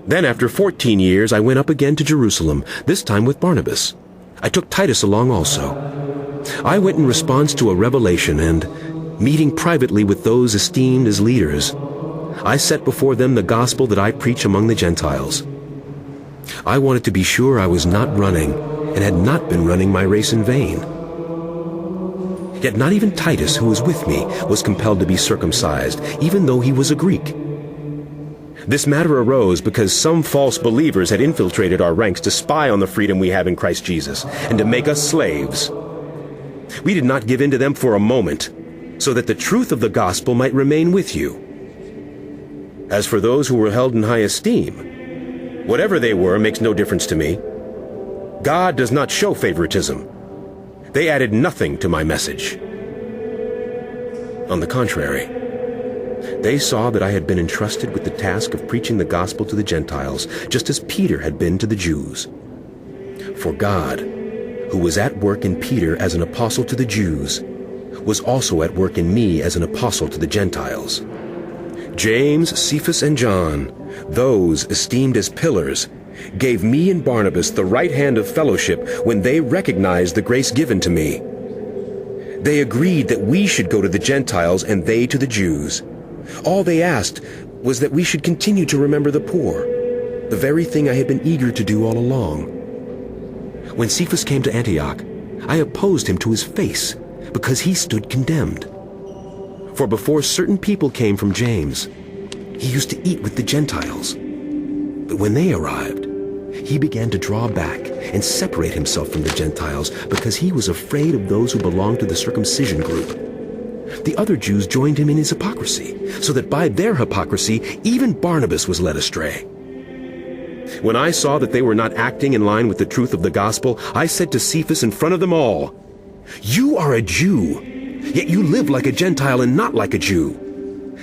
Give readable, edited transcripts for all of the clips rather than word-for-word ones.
Then after 14 years I went up again to Jerusalem, this time with Barnabas. I took Titus along also. I went in response to a revelation, and, meeting privately with those esteemed as leaders, I set before them the gospel that I preach among the Gentiles. I wanted to be sure I was not running, and had not been running my race in vain. Yet not even Titus, who was with me, was compelled to be circumcised, even though he was a Greek. This matter arose because some false believers had infiltrated our ranks to spy on the freedom we have in Christ Jesus, and to make us slaves. We did not give in to them for a moment, so that the truth of the gospel might remain with you. As for those who were held in high esteem, whatever they were makes no difference to me. God does not show favoritism. They added nothing to my message. On the contrary, they saw that I had been entrusted with the task of preaching the gospel to the Gentiles, just as Peter had been to the Jews. For God, who was at work in Peter as an apostle to the Jews, was also at work in me as an apostle to the Gentiles. James, Cephas, and John, those esteemed as pillars, gave me and Barnabas the right hand of fellowship when they recognized the grace given to me. They agreed that we should go to the Gentiles and they to the Jews. All they asked was that we should continue to remember the poor, the very thing I had been eager to do all along. When Cephas came to Antioch, I opposed him to his face, because he stood condemned. For before certain people came from James, he used to eat with the Gentiles. But when they arrived, he began to draw back and separate himself from the Gentiles, because he was afraid of those who belonged to the circumcision group. The other Jews joined him in his hypocrisy, so that by their hypocrisy even Barnabas was led astray. When I saw that they were not acting in line with the truth of the gospel, I said to Cephas in front of them all, "You are a Jew, yet you live like a Gentile and not like a Jew.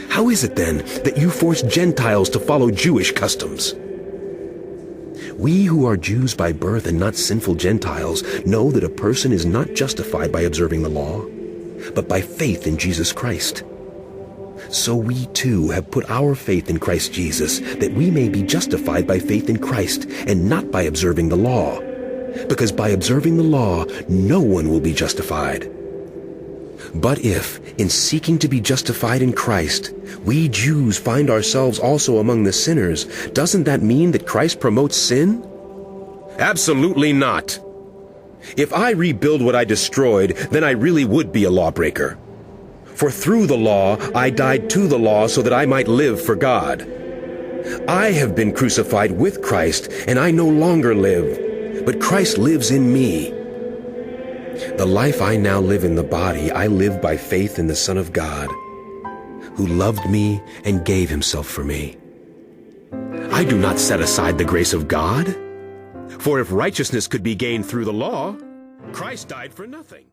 How is it then that you force Gentiles to follow Jewish customs? We who are Jews by birth and not sinful Gentiles know that a person is not justified by observing the law, but by faith in Jesus Christ. So we too have put our faith in Christ Jesus, that we may be justified by faith in Christ and not by observing the law. Because by observing the law, no one will be justified. But if, in seeking to be justified in Christ, we Jews find ourselves also among the sinners, doesn't that mean that Christ promotes sin? Absolutely not. If I rebuild what I destroyed, then I really would be a lawbreaker. For through the law I died to the law so that I might live for God. I have been crucified with Christ, and I no longer live, but Christ lives in me. The life I now live in the body, I live by faith in the Son of God, who loved me and gave himself for me. I do not set aside the grace of God, for if righteousness could be gained through the law, Christ died for nothing.